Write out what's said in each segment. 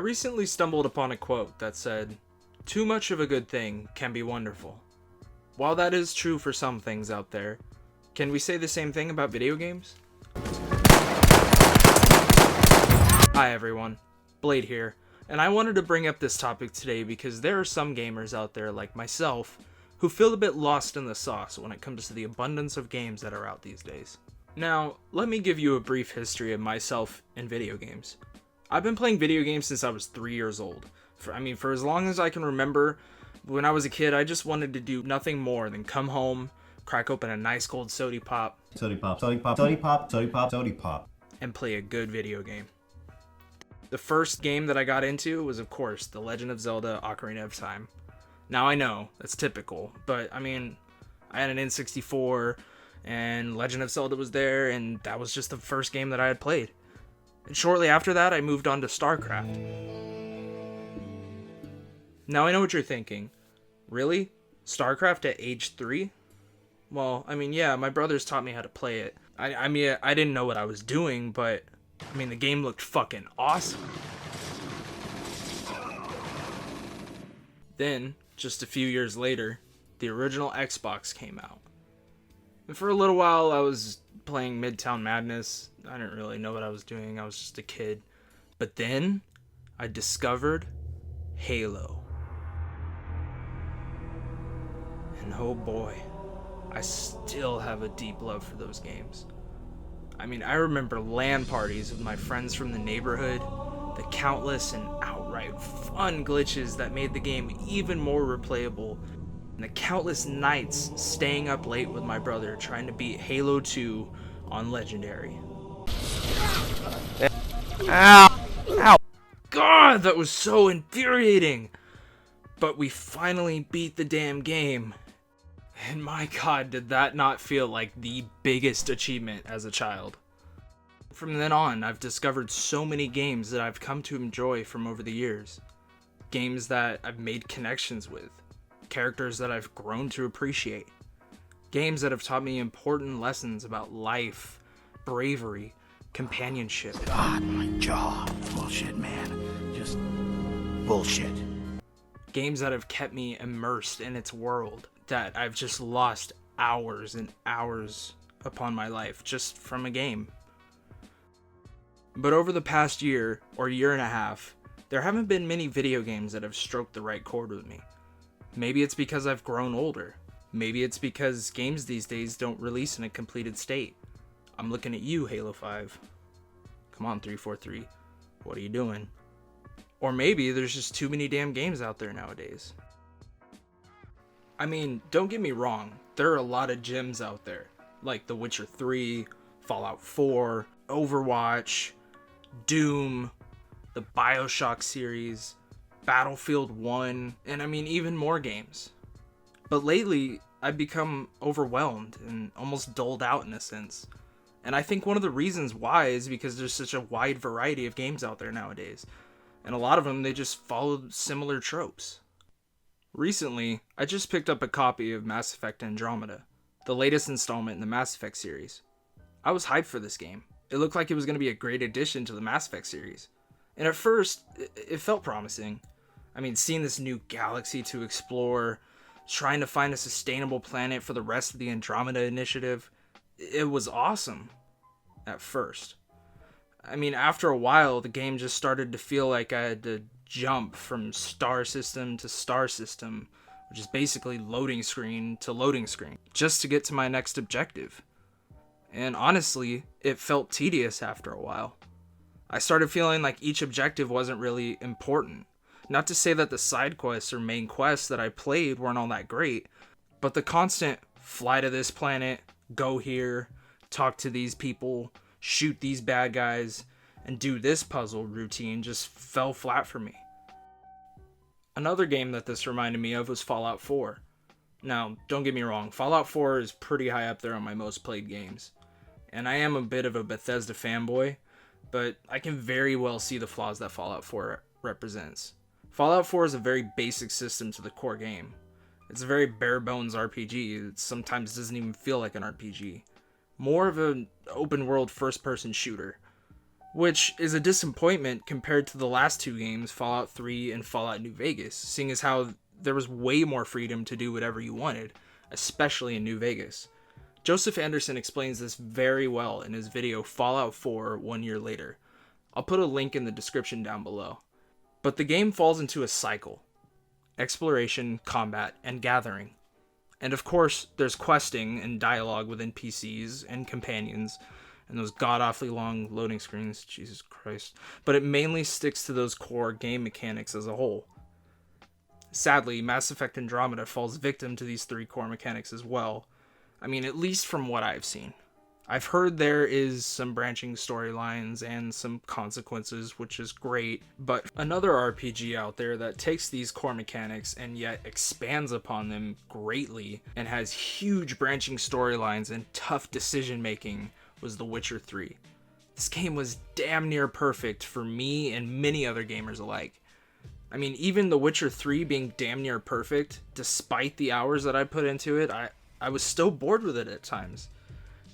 recently stumbled upon a quote that said, "Too much of a good thing can be wonderful." While that is true for some things out there, can we say the same thing about video games? Hi everyone, Blade here, and I wanted to bring up this topic today because there are some gamers out there like myself who feel a bit lost in the sauce when it comes to the abundance of games that are out these days. Now, let me give you a brief history of myself and video games. I've been playing video games since I was 3 years old. For as long as I can remember. When I was a kid, I just wanted to do nothing more than come home, crack open a nice cold sody pop, and play a good video game. The first game that I got into was, of course, The Legend of Zelda: Ocarina of Time. Now I know, that's typical, but I had an N64, and Legend of Zelda was there, and that was just the first game that I had played. And shortly after that, I moved on to StarCraft. Now I know what you're thinking. Really? StarCraft at age 3? Well, yeah, my brothers taught me how to play it. I didn't know what I was doing, but the game looked fucking awesome. Then, just a few years later, the original Xbox came out. And for a little while, I was playing Midtown Madness. I didn't really know what I was doing. I was just a kid. But then, I discovered Halo. And oh boy, I still have a deep love for those games. I remember LAN parties with my friends from the neighborhood, the countless and outright fun glitches that made the game even more replayable, and the countless nights staying up late with my brother trying to beat Halo 2 on Legendary. Ow! Ow! God, that was so infuriating! But we finally beat the damn game. And my god, did that not feel like the biggest achievement as a child. From then on, I've discovered so many games that I've come to enjoy from over the years. Games that I've made connections with. Characters that I've grown to appreciate. Games that have taught me important lessons about life, bravery, companionship. God, my jaw. Bullshit, man. Just bullshit. Games that have kept me immersed in its world. That I've just lost hours and hours upon my life just from a game. But over the past year, or year and a half, there haven't been many video games that have stroked the right chord with me. Maybe it's because I've grown older. Maybe it's because games these days don't release in a completed state. I'm looking at you, Halo 5. Come on, 343. What are you doing? Or maybe there's just too many damn games out there nowadays. Don't get me wrong, there are a lot of gems out there, like The Witcher 3, Fallout 4, Overwatch, Doom, the BioShock series, Battlefield 1, and even more games. But lately, I've become overwhelmed and almost dulled out in a sense. And I think one of the reasons why is because there's such a wide variety of games out there nowadays. And a lot of them, they just follow similar tropes. Recently, I just picked up a copy of Mass Effect Andromeda, the latest installment in the Mass Effect series. I was hyped for this game. It looked like it was going to be a great addition to the Mass Effect series. And at first, it felt promising. Seeing this new galaxy to explore, trying to find a sustainable planet for the rest of the Andromeda initiative, it was awesome. At first. After a while, the game just started to feel like I had to jump from star system to star system, which is basically loading screen to loading screen, just to get to my next objective. And honestly, it felt tedious after a while. I started feeling like each objective wasn't really important. Not to say that the side quests or main quests that I played weren't all that great, but the constant fly to this planet, go here, talk to these people, shoot these bad guys, and do this puzzle routine just fell flat for me. Another game that this reminded me of was Fallout 4. Now, don't get me wrong, Fallout 4 is pretty high up there on my most played games. And I am a bit of a Bethesda fanboy, but I can very well see the flaws that Fallout 4 represents. Fallout 4 is a very basic system to the core game. It's a very bare bones RPG. It sometimes doesn't even feel like an RPG. More of an open world first person shooter. which is a disappointment compared to the last two games, Fallout 3 and Fallout New Vegas, seeing as how there was way more freedom to do whatever you wanted, especially in New Vegas. Joseph Anderson explains this very well in his video Fallout 4 1 year later. I'll put a link in the description down below. But the game falls into a cycle: exploration, combat, and gathering. And of course, there's questing and dialogue with NPCs and companions, and those god-awfully long loading screens, Jesus Christ. But it mainly sticks to those core game mechanics as a whole. Sadly, Mass Effect Andromeda falls victim to these three core mechanics as well. I mean, at least from what I've seen. I've heard there is some branching storylines and some consequences, which is great, but another RPG out there that takes these core mechanics and yet expands upon them greatly and has huge branching storylines and tough decision making was The Witcher 3. This game was damn near perfect for me and many other gamers alike. I mean, even The Witcher 3 being damn near perfect, despite the hours that I put into it, I was still bored with it at times.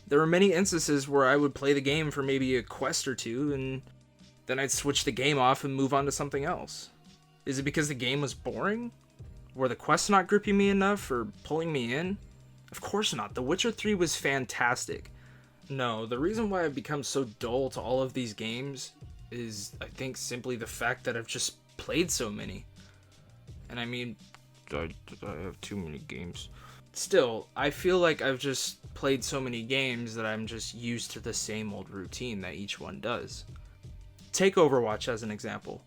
There were many instances where I would play the game for maybe a quest or two, and then I'd switch the game off and move on to something else. Is it because the game was boring? Were the quests not gripping me enough or pulling me in? Of course not. The Witcher 3 was fantastic. No, the reason why I've become so dull to all of these games is, I think, simply the fact that I've just played so many. And I mean, I have too many games. Still, I feel like I've just played so many games that I'm just used to the same old routine that each one does. Take Overwatch as an example.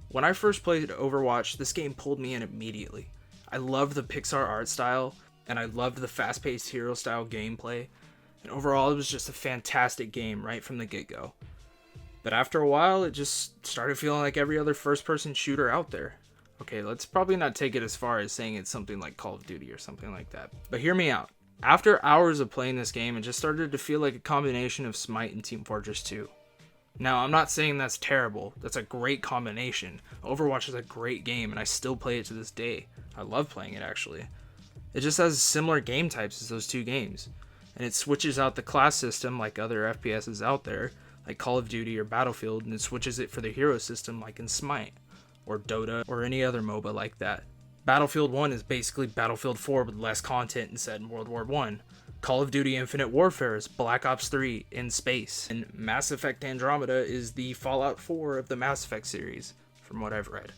When I first played Overwatch, this game pulled me in immediately. I loved the Pixar art style, and I loved the fast-paced hero-style gameplay, and overall it was just a fantastic game right from the get-go. But after a while, it just started feeling like every other first-person shooter out there. Okay, let's probably not take it as far as saying it's something like Call of Duty or something like that. But hear me out. After hours of playing this game, it just started to feel like a combination of Smite and Team Fortress 2. Now, I'm not saying that's terrible. That's a great combination. Overwatch is a great game, and I still play it to this day. I love playing it, actually. It just has similar game types as those two games. And it switches out the class system like other FPSs out there, like Call of Duty or Battlefield, and it switches it for the hero system like in Smite, or Dota, or any other MOBA like that. Battlefield 1 is basically Battlefield 4 with less content and set in World War 1. Call of Duty Infinite Warfare is Black Ops 3 in space. And Mass Effect Andromeda is the Fallout 4 of the Mass Effect series, from what I've read.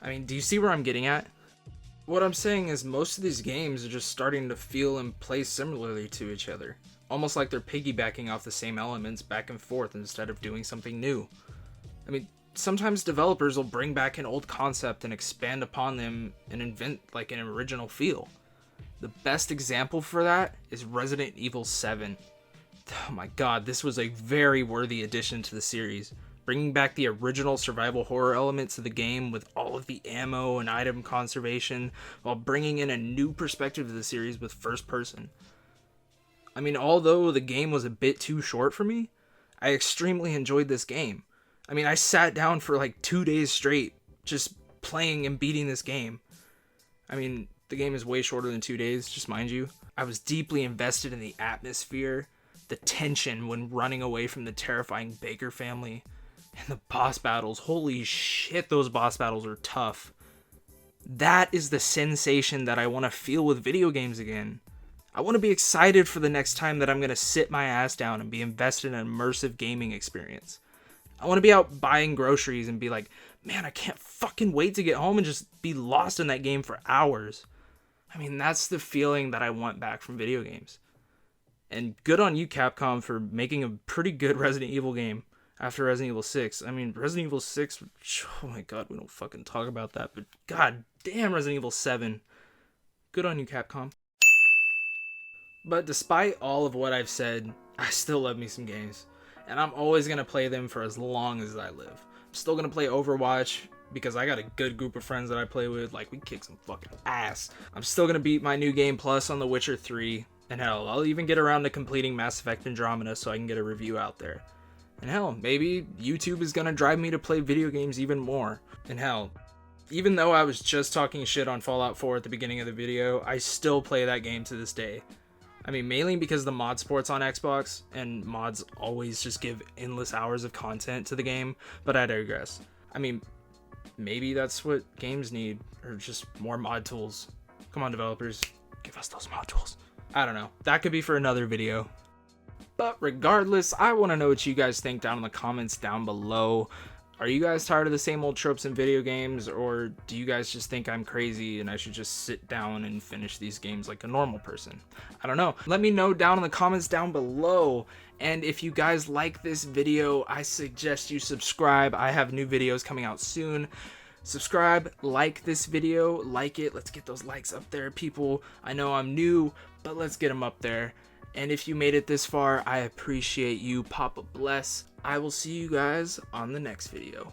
I mean, do you see where I'm getting at? What I'm saying is most of these games are just starting to feel and play similarly to each other. Almost like they're piggybacking off the same elements back and forth instead of doing something new. I mean, sometimes developers will bring back an old concept and expand upon them and invent like an original feel. The best example for that is Resident Evil 7. Oh my god, this was a very worthy addition to the series, bringing back the original survival horror elements of the game with all of the ammo and item conservation, while bringing in a new perspective to the series with first person. I mean, although the game was a bit too short for me, I extremely enjoyed this game. I mean, I sat down for like 2 days straight just playing and beating this game. I mean, the game is way shorter than 2 days, just mind you. I was deeply invested in the atmosphere, the tension when running away from the terrifying Baker family, and the boss battles. Holy shit, those boss battles are tough. That is the sensation that I want to feel with video games again. I want to be excited for the next time that I'm going to sit my ass down and be invested in an immersive gaming experience. I want to be out buying groceries and be like, man, I can't fucking wait to get home and just be lost in that game for hours. I mean, that's the feeling that I want back from video games. And good on you, Capcom, for making a pretty good Resident Evil game after Resident Evil 6. I mean, Resident Evil 6, oh my god, we don't fucking talk about that, but god damn, Resident Evil 7. Good on you, Capcom. But despite all of what I've said, I still love me some games. And I'm always going to play them for as long as I live. I'm still going to play Overwatch because I got a good group of friends that I play with. Like, we kick some fucking ass. I'm still going to beat my New Game Plus on The Witcher 3. And hell, I'll even get around to completing Mass Effect Andromeda so I can get a review out there. And hell, maybe YouTube is going to drive me to play video games even more. And hell, even though I was just talking shit on Fallout 4 at the beginning of the video, I still play that game to this day. I mean, mainly because the mod sport's on Xbox, and mods always just give endless hours of content to the game, but I digress. I mean, maybe that's what games need, or just more mod tools. Come on, developers, give us those mod tools. I don't know. That could be for another video. But regardless, I want to know what you guys think down in the comments down below. Are you guys tired of the same old tropes in video games, or do you guys just think I'm crazy and I should just sit down and finish these games like a normal person? I don't know. Let me know down in the comments down below. And if you guys like this video, I suggest you subscribe. I have new videos coming out soon. Subscribe, like this video, like it. Let's get those likes up there, people. I know I'm new, but let's get them up there. And if you made it this far, I appreciate you. Papa bless. I will see you guys on the next video.